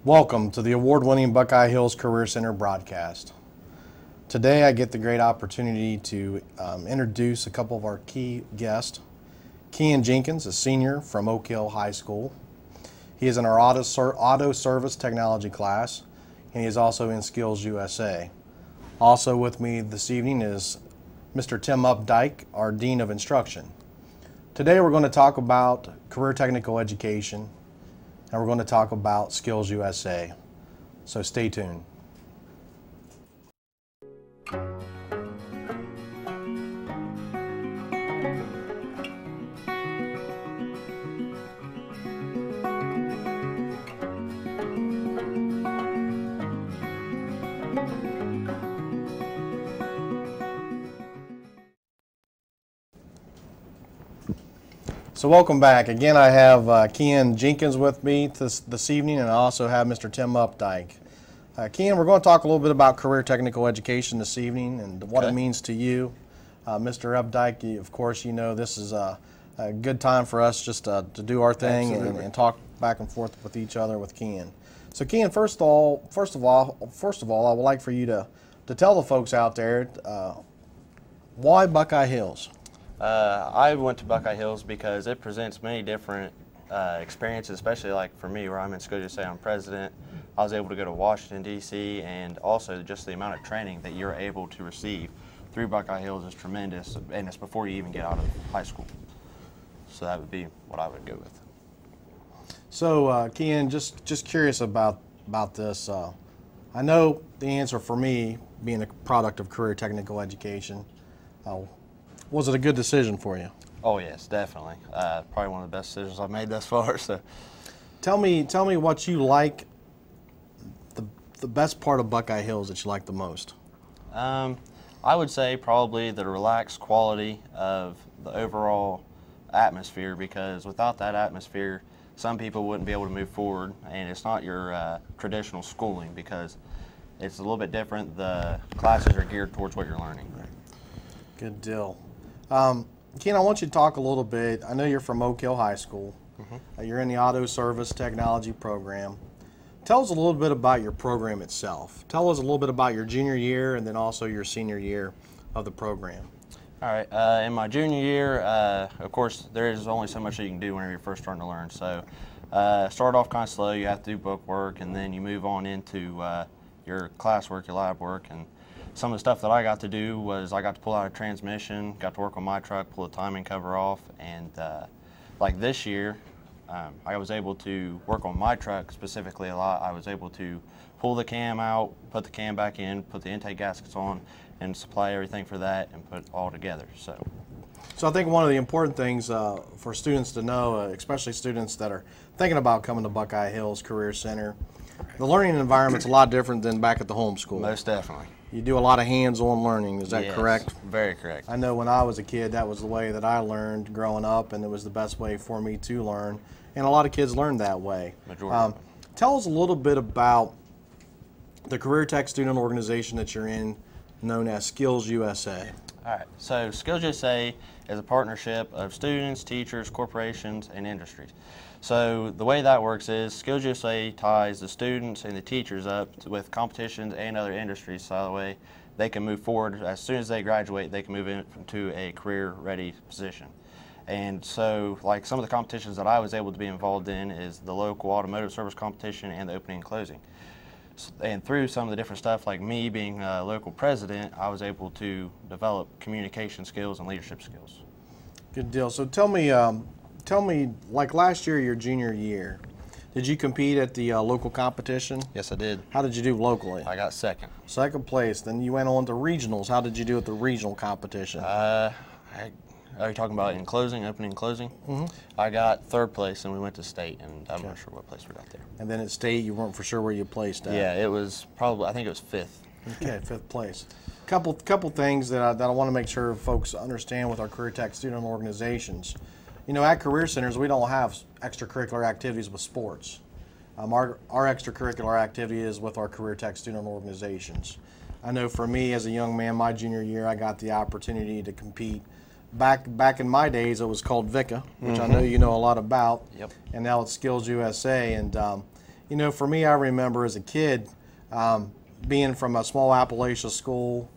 Welcome to the award-winning Buckeye Hills Career Center broadcast. Today I get the great opportunity to introduce a couple of our key guests. Keyan Jenkins, a senior from Oak Hill High School. He is in our auto service technology class, and he is also in Skillsusa. Also with me this evening is Mr. Tim Updike, our Dean of Instruction. Today we're going to talk about career technical education, and we're going to talk about Skillsusa. So stay tuned. So welcome back. Again, I have Keyan Jenkins with me this evening, and I also have Mr. Tim Updike. Keyan, we're going to talk a little bit about career technical education this evening and what it means to you. Mr. Updike, of course, you know this is a good time for us just to do our thing and talk back and forth with each other with Keyan. So Keyan, first of all, I would like for you to tell the folks out there why Buckeye Hills. I went to Buckeye Hills because it presents many different experiences, especially like for me where I'm in Skillsusa, I'm president. I was able to go to Washington D.C. and also just the amount of training that you're able to receive through Buckeye Hills is tremendous, and it's before you even get out of high school. So that would be what I would go with. So Keyan, just curious about this. I know the answer for me, being a product of career technical education, was it a good decision for you? Oh yes, definitely. Probably one of the best decisions I've made thus far. So, tell me what you like. The best part of Buckeye Hills that you like the most. I would say probably the relaxed quality of the overall atmosphere, because without that atmosphere, some people wouldn't be able to move forward, and it's not your traditional schooling because it's a little bit different. The classes are geared towards what you're learning. Good deal. Keyan, I want you to talk a little bit. I know you're from Oak Hill High School. You're in the auto service technology program. Tell us a little bit about your program itself. Tell us a little bit about your junior year and then also your senior year of the program. All right. In my junior year, of course, there is only so much that you can do whenever you're first starting to learn. So start off kind of slow. You have to do book work, and then you move on into your classwork, your lab work. And some of the stuff that I got to do was I got to pull out a transmission, got to work on my truck, pull the timing cover off, and like this year, I was able to work on my truck specifically a lot. I was able to pull the cam out, put the cam back in, put the intake gaskets on, and supply everything for that and put it all together. So I think one of the important things for students to know, especially students that are thinking about coming to Buckeye Hills Career Center, the learning environment's a lot different than back at the home school. Most definitely. You do a lot of hands-on learning, is that correct? Very correct. I know when I was a kid, that was the way that I learned growing up, and it was the best way for me to learn. And a lot of kids learn that way. Tell us a little bit about the Career Tech student organization that you're in, known as Skillsusa. All right, so Skillsusa is a partnership of students, teachers, corporations, and industries. So the way that works is Skillsusa ties the students and the teachers up with competitions and other industries, so that way they can move forward. As soon as they graduate, they can move into a career-ready position. And so, like, some of the competitions that I was able to be involved in is the local automotive service competition and the opening and closing. And through some of the different stuff, like me being a local president, I was able to develop communication skills and leadership skills. Good deal. So tell me, like last year, your junior year, did you compete at the local competition? Yes, I did. How did you do locally? I got second. Second place. Then you went on to regionals. How did you do at the regional competition? Are you talking about in closing, opening and closing? I got third place, and we went to state, and I'm not sure what place we got there. And then at state, you weren't for sure where you placed at? Yeah, it was probably, I think it was fifth. Okay, fifth place. Couple things that I want to make sure folks understand with our Career Tech student organizations. You know, at Career Centers, we don't have extracurricular activities with sports. Our extracurricular activity is with our Career Tech student organizations. I know for me as a young man, my junior year, I got the opportunity to compete. Back in my days, it was called VICA, which I know you know a lot about. Yep. And now it's Skillsusa. And You know, for me, I remember as a kid being from a small Appalachia school,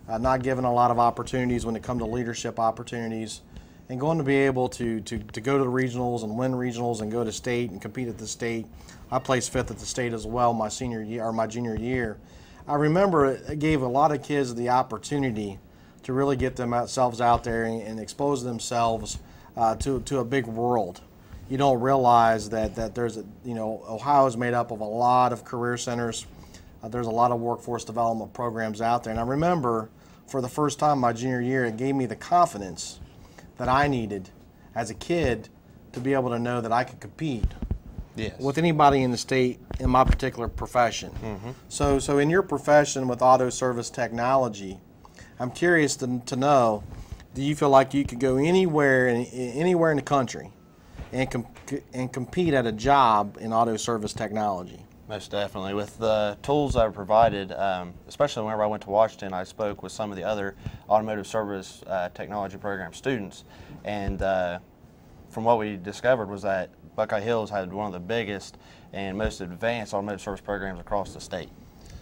not given a lot of opportunities when it comes to leadership opportunities, and going to be able to go to the regionals and win regionals and go to state and compete at the state. I placed 5th at the state as well my senior year or my junior year. I remember it gave a lot of kids the opportunity to really get themselves out there and expose themselves to a big world. You don't realize that there's Ohio is made up of a lot of career centers. There's a lot of workforce development programs out there. And I remember for the first time my junior year, it gave me the confidence that I needed as a kid to be able to know that I could compete with anybody in the state in my particular profession. So in your profession with auto service technology, I'm curious to know, do you feel like you could go anywhere in the country and compete at a job in auto service technology? Most definitely. With the tools that are provided, especially whenever I went to Washington, I spoke with some of the other automotive service technology program students, and from what we discovered was that Buckeye Hills had one of the biggest and most advanced automotive service programs across the state.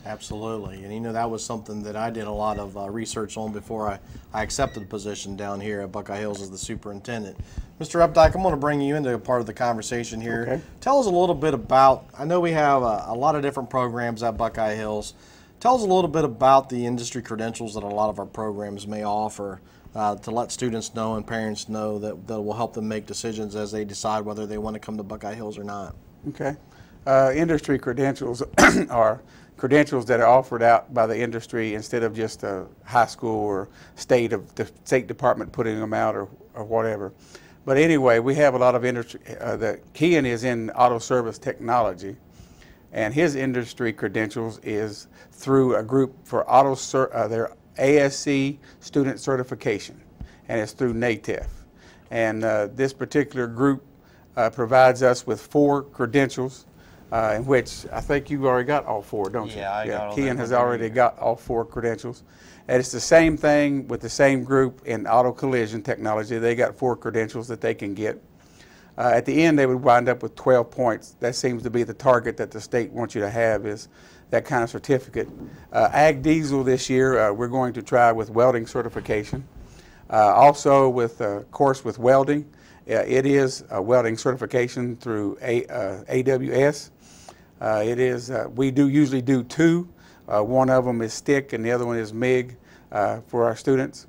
Absolutely, and you know that was something that I did a lot of research on before I accepted the position down here at Buckeye Hills as the superintendent. Mr. Updike, I'm going to bring you into a part of the conversation here. Okay. Tell us a little bit about, I know we have a lot of different programs at Buckeye Hills. Tell us a little bit about the industry credentials that a lot of our programs may offer to let students know and parents know that will help them make decisions as they decide whether they want to come to Buckeye Hills or not. Okay. Industry credentials are credentials that are offered out by the industry instead of just a high school or the State Department putting them out or whatever. But anyway, we have a lot of industry. Keyan is in auto service technology, and his industry credentials is through a group for their ASC student certification, and it's through NATEF. And this particular group provides us with 4 credentials, in which I think you've already got all 4, don't you? Yeah, I got all Keyan has already got all 4 credentials. And it's the same thing with the same group in auto collision technology. They got 4 credentials that they can get. At the end, they would wind up with 12 points. That seems to be the target that the state wants you to have, is that kind of certificate. Ag Diesel this year, we're going to try with welding certification. Also with a course with welding. It is a welding certification through AWS. We usually do 2. One of them is stick and the other one is MIG for our students.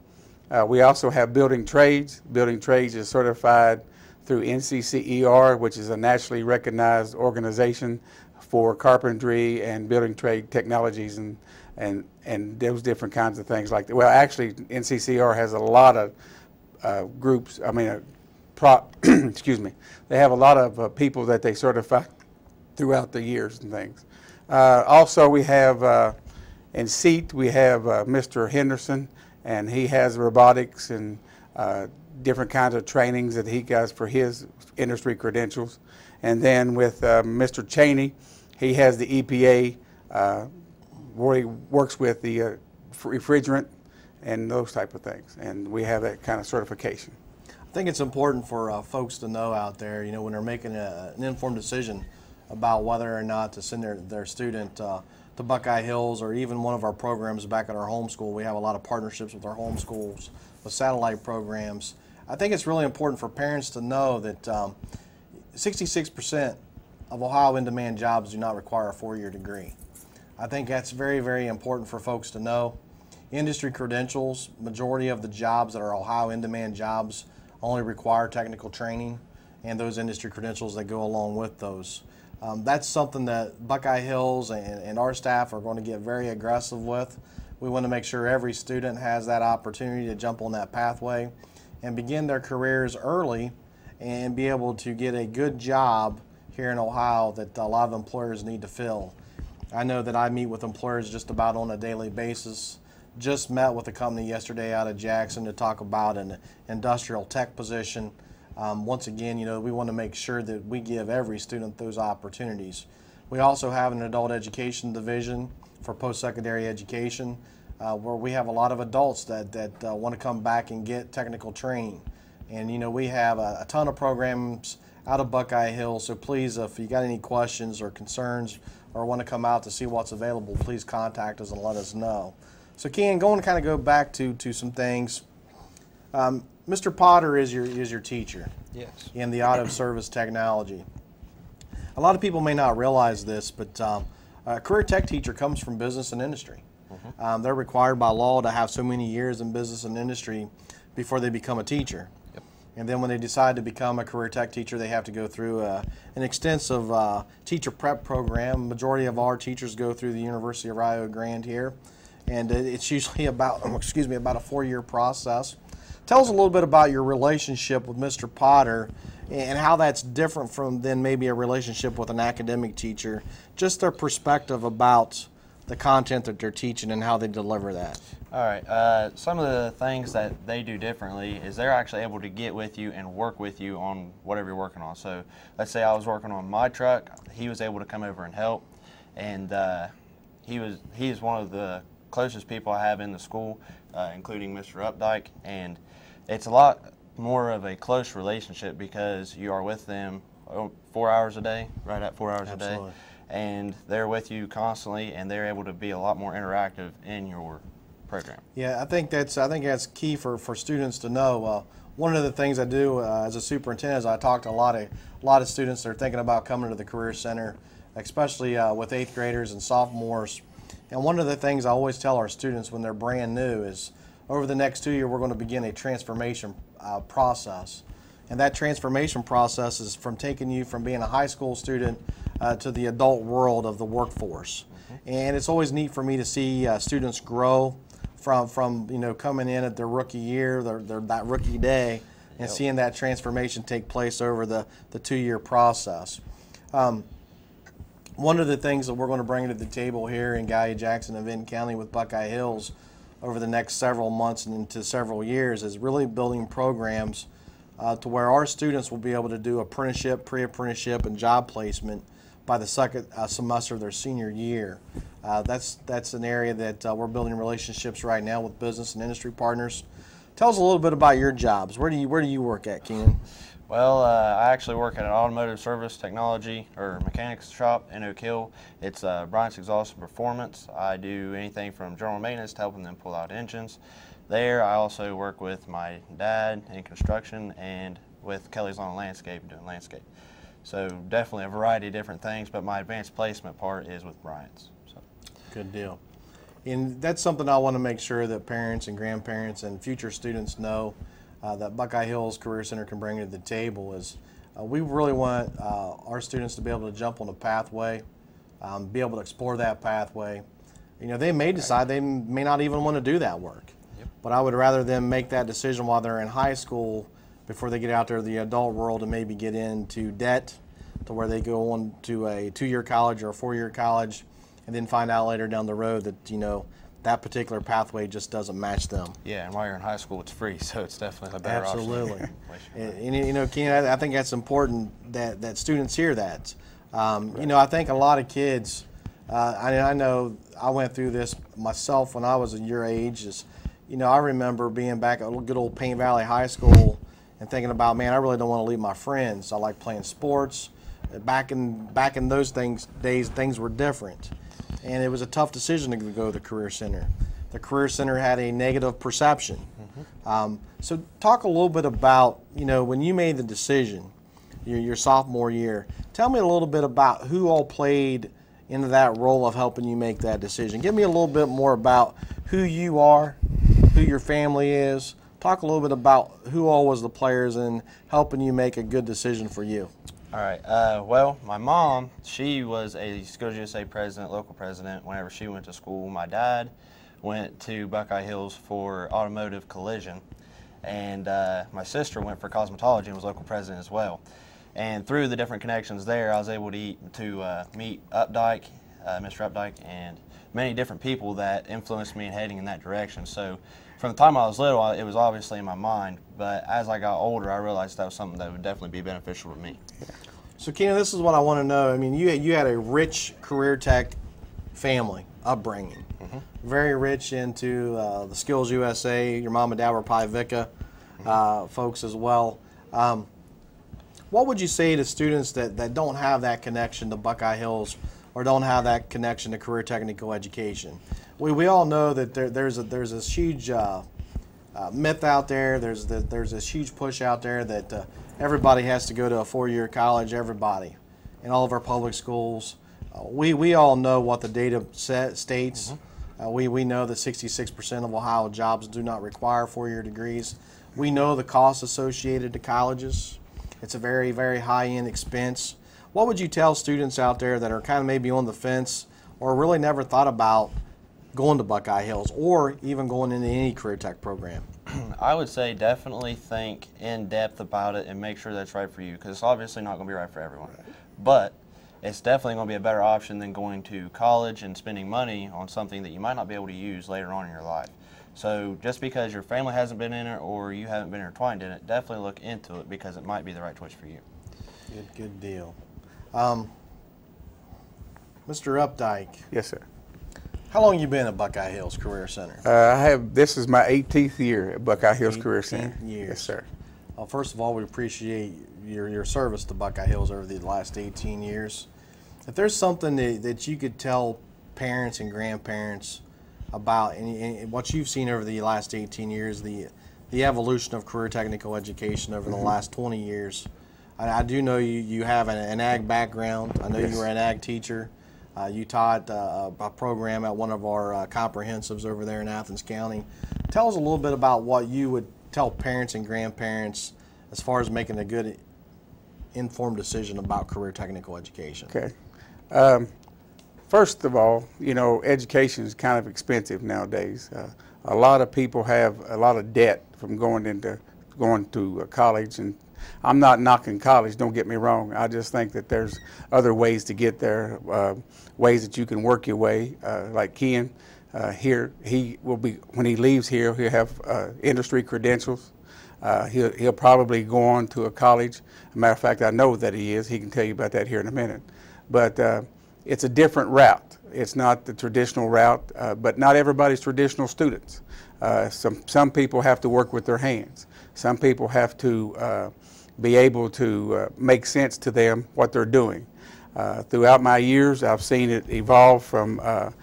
We also have building trades. Building trades is certified through NCCER, which is a nationally recognized organization for carpentry and building trade technologies and those different kinds of things like that. Well, actually, NCCER has a lot of groups. I mean, excuse me. They have a lot of people that they certify throughout the years and things. Also, we have in SEAT, we have Mr. Henderson, and he has robotics and different kinds of trainings that he does for his industry credentials. And then with Mr. Cheney, he has the EPA, where he works with the refrigerant and those type of things. And we have that kind of certification. I think it's important for folks to know out there, you know, when they're making an informed decision about whether or not to send their student to Buckeye Hills or even one of our programs back at our home school. We have a lot of partnerships with our home schools, with satellite programs. I think it's really important for parents to know that 66% of Ohio in-demand jobs do not require a 4-year degree. I think that's very, very important for folks to know. Industry credentials, majority of the jobs that are Ohio in-demand jobs only require technical training and those industry credentials that go along with those. That's something that Buckeye Hills and our staff are going to get very aggressive with. We want to make sure every student has that opportunity to jump on that pathway and begin their careers early and be able to get a good job here in Ohio that a lot of employers need to fill. I know that I meet with employers just about on a daily basis. Just met with a company yesterday out of Jackson to talk about an industrial tech position. Once again, you know, we want to make sure that we give every student those opportunities. We also have an adult education division for post-secondary education where we have a lot of adults that want to come back and get technical training. And, you know, we have a ton of programs out of Buckeye Hills. So please, if you got any questions or concerns or want to come out to see what's available, please contact us and let us know. So Keyan, going to kind of go back to some things. Mr. Potter is your teacher. Yes. In the auto service technology. A lot of people may not realize this, but a career tech teacher comes from business and industry. They're required by law to have so many years in business and industry before they become a teacher. Yep. And then when they decide to become a career tech teacher, they have to go through an extensive teacher prep program. Majority of our teachers go through the University of Rio Grande here, and it's usually about a 4-year process. Tell us a little bit about your relationship with Mr. Potter and how that's different from than maybe a relationship with an academic teacher, just their perspective about the content that they're teaching and how they deliver that. All right. Some of the things that they do differently is they're actually able to get with you and work with you on whatever you're working on. So let's say I was working on my truck, he was able to come over and help, and he's one of the closest people I have in the school, including Mr. Updike, and it's a lot more of a close relationship because you are with them 4 hours a day, right at 4 hours Absolutely. a day, and they're with you constantly, and they're able to be a lot more interactive in your program. Yeah, I think that's key for students to know. One of the things I do as a superintendent is I talk to a lot of students that are thinking about coming to the Career Center, especially with 8th graders and sophomores. And one of the things I always tell our students when they're brand new is over the next 2 years we're going to begin a transformation process. And that transformation process is from taking you from being a high school student to the adult world of the workforce. And it's always neat for me to see students grow from coming in at their rookie year, that rookie day, and seeing that transformation take place over the 2-year process. One of the things that we're going to bring to the table here in Gallia, Jackson, and Vinton County with Buckeye Hills over the next several months and into several years is really building programs to where our students will be able to do apprenticeship, pre-apprenticeship, and job placement by the second semester of their senior year. That's an area that we're building relationships right now with business and industry partners. Tell us a little bit about your jobs. Where do you work at, Keyan? Well, I actually work at an automotive service technology or mechanics shop in Oak Hill. It's Bryant's Exhaust and Performance. I do anything from general maintenance to helping them pull out engines. There, I also work with my dad in construction and with Kelly's Lawn and Landscape doing landscape. So definitely a variety of different things, but my advanced placement part is with Bryant's. So. Good deal. And that's something I want to make sure that parents and grandparents and future students know that Buckeye Hills Career Center can bring to the table is we really want our students to be able to jump on a pathway, be able to explore that pathway. They may decide they may not even want to do that work. Yep. But I would rather them make that decision while they're in high school before they get out there to the adult world and maybe get into debt to where they go on to a 2-year college or a 4-year college and then find out later down the road that, that particular pathway just doesn't match them. Yeah, and while you're in high school, it's free, so it's definitely a better Absolutely. option. And Keyan, I think that's important that students hear that. I think a lot of kids, I know I went through this myself when I was your age. I remember being back at good old Paint Valley High School and thinking about, man, I really don't want to leave my friends. I like playing sports. Back in those days, things were different. And it was a tough decision to go to the Career Center. The Career Center had a negative perception. So talk a little bit about, when you made the decision, your sophomore year, tell me a little bit about who all played into that role of helping you make that decision. Give me a little bit more about who you are, who your family is. Talk a little bit about who all was the players in helping you make a good decision for you. All right. Well, my mom, she was a Skillsusa president, local president, whenever she went to school. My dad went to Buckeye Hills for automotive collision, and my sister went for cosmetology and was local president as well. And through the different connections there, I was able to meet Updike, Mr. Updike, and many different people that influenced me in heading in that direction. So from the time I was little, it was obviously in my mind, but as I got older, I realized that was something that would definitely be beneficial to me. So Keyan, this is what I want to know. I mean, you had a rich career tech family upbringing, very rich into the Skillsusa. Your mom and dad were probably VICA folks as well. What would you say to students that don't have that connection to Buckeye Hills or don't have that connection to career technical education? We all know that there's this huge myth out there. There's this huge push out there that everybody has to go to a 4-year college. Everybody in all of our public schools. We all know what the data states. We know that 66% of Ohio jobs do not require 4-year degrees. We know the costs associated to colleges. It's a very, very high-end expense. What would you tell students out there that are kind of maybe on the fence or really never thought about going to Buckeye Hills or even going into any career tech program? I would say definitely think in depth about it and make sure that's right for you, because it's obviously not going to be right for everyone. But it's definitely going to be a better option than going to college and spending money on something that you might not be able to use later on in your life. So just because your family hasn't been in it or you haven't been intertwined in it, definitely look into it because it might be the right choice for you. Good deal. Mr. Updike. Yes, sir. How long you been at Buckeye Hills Career Center? This is my 18th year at Buckeye Hills Career Center. Years. Yes, sir. Well, first of all, we appreciate your service to Buckeye Hills over the last 18 years. If there's something that you could tell parents and grandparents about what you've seen over the last 18 years, the evolution of career technical education over the last 20 years. I do know you have an ag background. I know Yes. you were an ag teacher. You taught a program at one of our comprehensives over there in Athens County. Tell us a little bit about what you would tell parents and grandparents as far as making a good informed decision about career technical education. Okay. First of all, education is kind of expensive nowadays. A lot of people have a lot of debt from going to college, and I'm not knocking college, don't get me wrong. I just think that there's other ways to get there, ways that you can work your way. Like Keyan, here, he will be, when he leaves here, he'll have industry credentials. He'll probably go on to a college. As a matter of fact, I know that he is. He can tell you about that here in a minute. But it's a different route. It's not the traditional route, but not everybody's traditional students. Some people have to work with their hands. Some people have to be able to make sense to them what they're doing. Throughout my years, I've seen it evolve from kind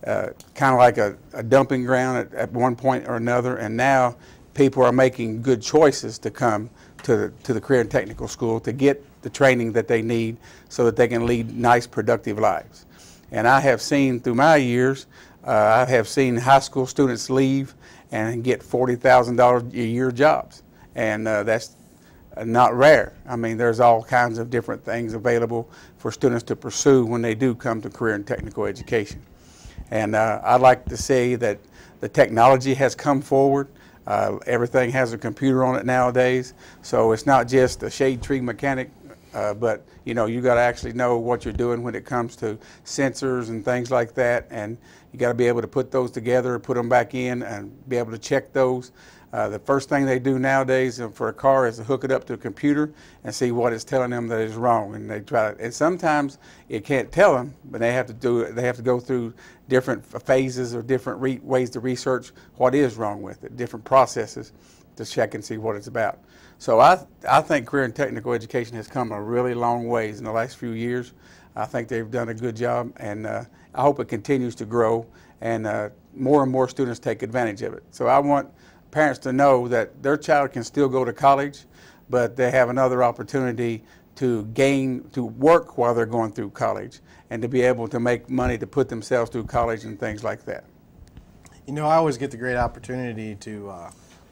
of like a dumping ground at one point or another, and now people are making good choices to come to the career and technical school to get the training that they need so that they can lead nice, productive lives. And I have seen through my years, I have seen high school students leave and get $40,000 a year jobs, and that's not rare. I mean, there's all kinds of different things available for students to pursue when they do come to career and technical education. And I'd like to say that the technology has come forward. Everything has a computer on it nowadays, so it's not just a shade tree mechanic, but you got to actually know what you're doing when it comes to sensors and things like that, and you got to be able to put those together, put them back in, and be able to check those. The first thing they do nowadays for a car is to hook it up to a computer and see what it's telling them that is wrong, and they try it. And sometimes it can't tell them, but they have to do it. They have to go through different phases or different ways to research what is wrong with it, different processes to check and see what it's about. So I think career and technical education has come a really long ways in the last few years. I think they've done a good job, and I hope it continues to grow and more and more students take advantage of it. So I want parents to know that their child can still go to college, but they have another opportunity to work while they're going through college and to be able to make money to put themselves through college and things like that. I always get the great opportunity to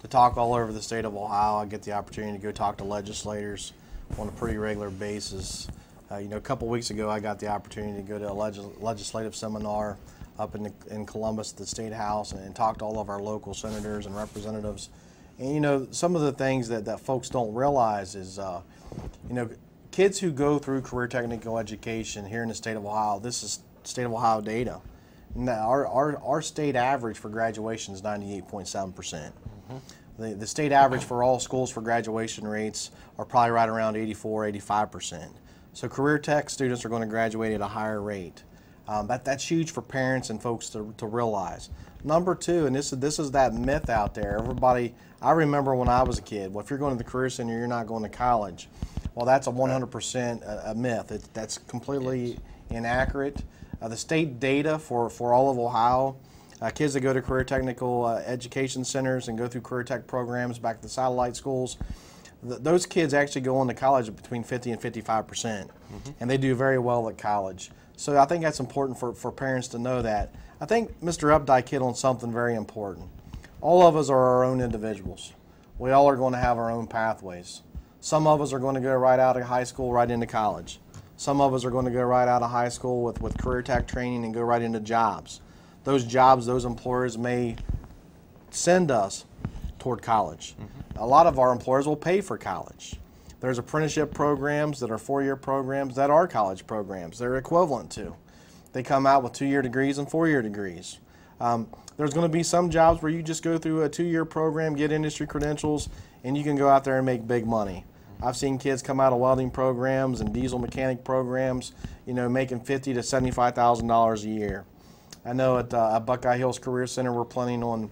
talk all over the state of Ohio. I get the opportunity to go talk to legislators on a pretty regular basis. A couple weeks ago, I got the opportunity to go to a legislative seminar up in Columbus at the State House and talk to all of our local senators and representatives. And some of the things that folks don't realize is, kids who go through career technical education here in the state of Ohio, this is state of Ohio data. Now, our state average for graduation is 98.7%. The state average for all schools for graduation rates are probably right around 84, 85%. So career tech students are going to graduate at a higher rate. That's huge for parents and folks to realize. Number two, and this is that myth out there. Everybody, I remember when I was a kid, well, if you're going to the Career Center, you're not going to college. Well, that's a 100% a myth. That's completely inaccurate. The state data for all of Ohio, kids that go to career technical education centers and go through career tech programs back to the satellite schools, those kids actually go on to college between 50 and 55%, and they do very well at college. So I think that's important for parents to know that. I think Mr. Updike hit on something very important. All of us are our own individuals. We all are going to have our own pathways. Some of us are going to go right out of high school right into college. Some of us are going to go right out of high school with career tech training and go right into jobs. Those jobs, those employers may send us toward college. A lot of our employers will pay for college. There's apprenticeship programs that are 4-year programs that are college programs. They're equivalent to. They come out with 2-year degrees and 4-year degrees. There's going to be some jobs where you just go through a 2-year program, get industry credentials, and you can go out there and make big money. I've seen kids come out of welding programs and diesel mechanic programs, you know, making $50,000 to $75,000 a year. I know at Buckeye Hills Career Center we're planning on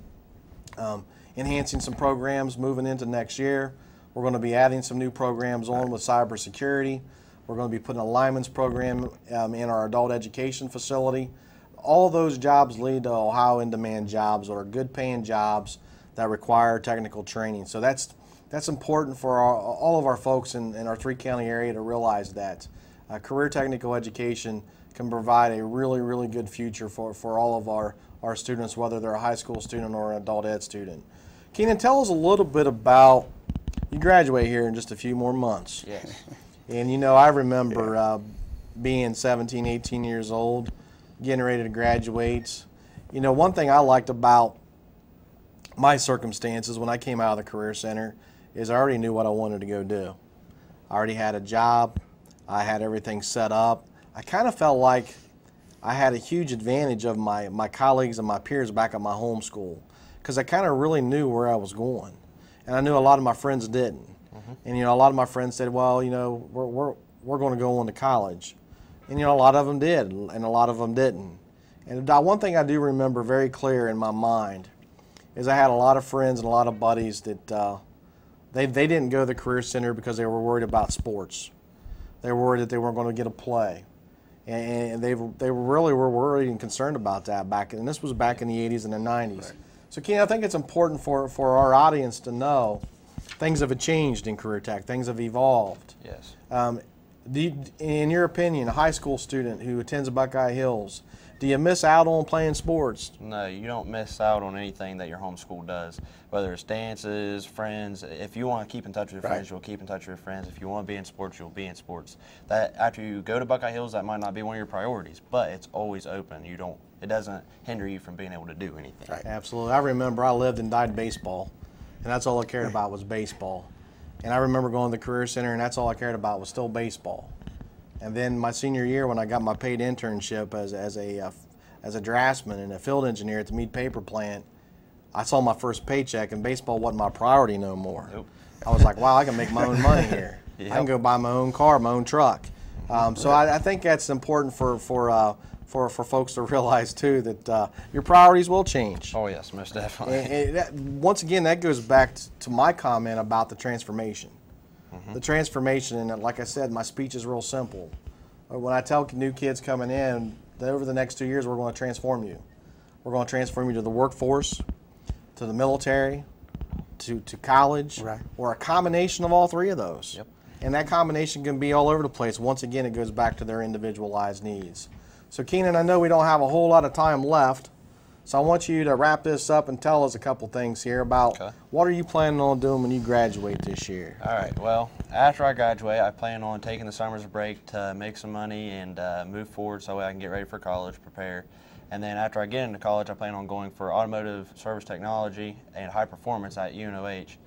enhancing some programs moving into next year. We're going to be adding some new programs on with cybersecurity. We're going to be putting a lineman's program in our adult education facility. All those jobs lead to Ohio in-demand jobs or good paying jobs that require technical training. So that's important for all of our folks in our 3-county area to realize that career technical education can provide a really, really good future for all of our students, whether they're a high school student or an adult ed student. Keyan, tell us a little bit about, you graduate here in just a few more months. Yes. And you know, I remember being 17, 18 years old, getting ready to graduate. You know, one thing I liked about my circumstances when I came out of the Career Center is I already knew what I wanted to go do. I already had a job. I had everything set up. I kind of felt like I had a huge advantage of my colleagues and my peers back at my home school because I kind of really knew where I was going. And I knew a lot of my friends didn't. And, you know, a lot of my friends said, well, you know, we're going to go on to college. And, you know, a lot of them did, and a lot of them didn't. And one thing I do remember very clear in my mind is I had a lot of friends and a lot of buddies that they didn't go to the Career Center because they were worried about sports. They were worried that they weren't going to get a play. And they really were worried and concerned about that back, and this was back in the 80s and the 90s. Right. So, Keyan, I think it's important for our audience to know things have changed in career tech. Things have evolved. Yes. In your opinion, a high school student who attends Buckeye Hills, do you miss out on playing sports? No, you don't miss out on anything that your home school does, whether it's dances, friends. If you want to keep in touch with your friends, you'll keep in touch with your friends. If you want to be in sports, you'll be in sports. That after you go to Buckeye Hills, that might not be one of your priorities, but it's always open. It doesn't hinder you from being able to do anything. Right. Absolutely. I remember I lived and died baseball, and that's all I cared about was baseball. And I remember going to the Career Center, and that's all I cared about was still baseball. And then my senior year, when I got my paid internship as a draftsman and a field engineer at the Mead Paper Plant, I saw my first paycheck, and baseball wasn't my priority no more. Nope. I was like, wow, I can make my own money here. Yep. I can go buy my own car, my own truck. So I think that's important for folks to realize too that your priorities will change. Oh yes, most definitely. And once again, that goes back to my comment about the transformation. The transformation, and like I said, my speech is real simple. When I tell new kids coming in that over the next 2 years we're going to transform you. We're going to transform you to the workforce, to the military, to college, or a combination of all three of those. Yep. And that combination can be all over the place. Once again, it goes back to their individualized needs. So Keyan, I know we don't have a whole lot of time left, so I want you to wrap this up and tell us a couple things here about what are you planning on doing when you graduate this year? All right, well, after I graduate, I plan on taking the summer's break to make some money and move forward so I can get ready for college, prepare. And then after I get into college, I plan on going for automotive service technology and high performance at UNOH.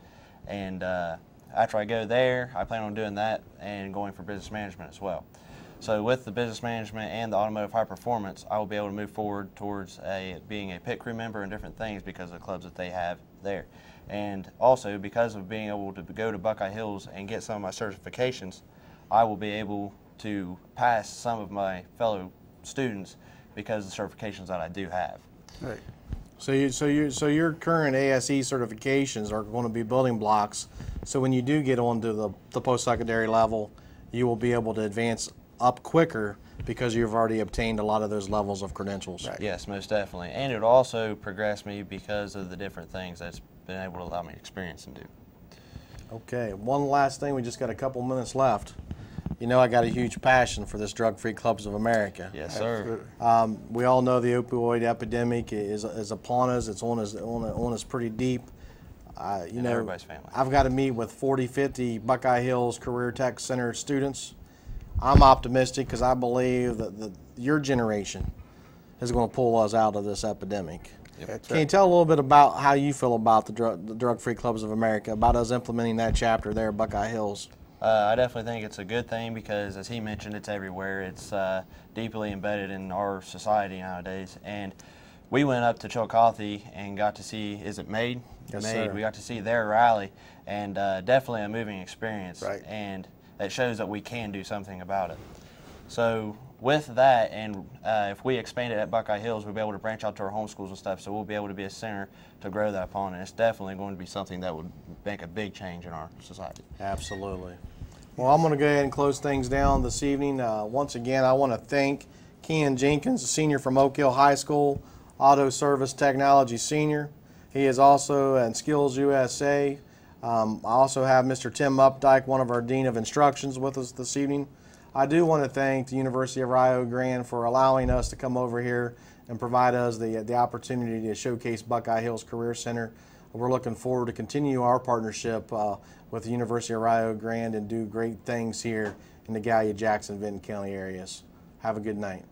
And after I go there, I plan on doing that and going for business management as well. So with the business management and the automotive high performance, I will be able to move forward towards being a pit crew member and different things because of the clubs that they have there. And also because of being able to go to Buckeye Hills and get some of my certifications, I will be able to pass some of my fellow students because of the certifications that I do have. Right. So your current ASE certifications are going to be building blocks. So when you do get onto the post-secondary level, you will be able to advance up quicker because you've already obtained a lot of those levels of credentials. Right. Yes, most definitely. And it also progressed me because of the different things that's been able to allow me to experience and do. Okay, one last thing. We just got a couple minutes left. You know, I got a huge passion for this Drug-Free Clubs of America. Yes, sir. We all know the opioid epidemic is upon us. It's on us pretty deep. You know, everybody's family. I've got to meet with 40, 50 Buckeye Hills Career Tech Center students. I'm optimistic because I believe that your generation is going to pull us out of this epidemic. Yep. Can you tell a little bit about how you feel about the Drug-Free Clubs of America, about us implementing that chapter there at Buckeye Hills? I definitely think it's a good thing because, as he mentioned, it's everywhere. It's deeply embedded in our society nowadays. And we went up to Chillicothe and got to see, is it Made? Yes, Made. sir. We got to see their rally, and definitely a moving experience. Right. And it shows that we can do something about it. So with that, and if we expand it at Buckeye Hills, we'll be able to branch out to our home schools and stuff, so we'll be able to be a center to grow that upon, and it's definitely going to be something that would make a big change in our society. Absolutely. Well, I'm going to go ahead and close things down this evening. Once again, I want to thank Keyan Jenkins, a senior from Oak Hill High School, Auto Service Technology Senior. He is also in Skillsusa. I also have Mr. Tim Updike, one of our Dean of Instructions, with us this evening. I do want to thank the University of Rio Grande for allowing us to come over here and provide us the opportunity to showcase Buckeye Hills Career Center. We're looking forward to continue our partnership with the University of Rio Grande and do great things here in the Gallia, Jackson, Vinton County areas. Have a good night.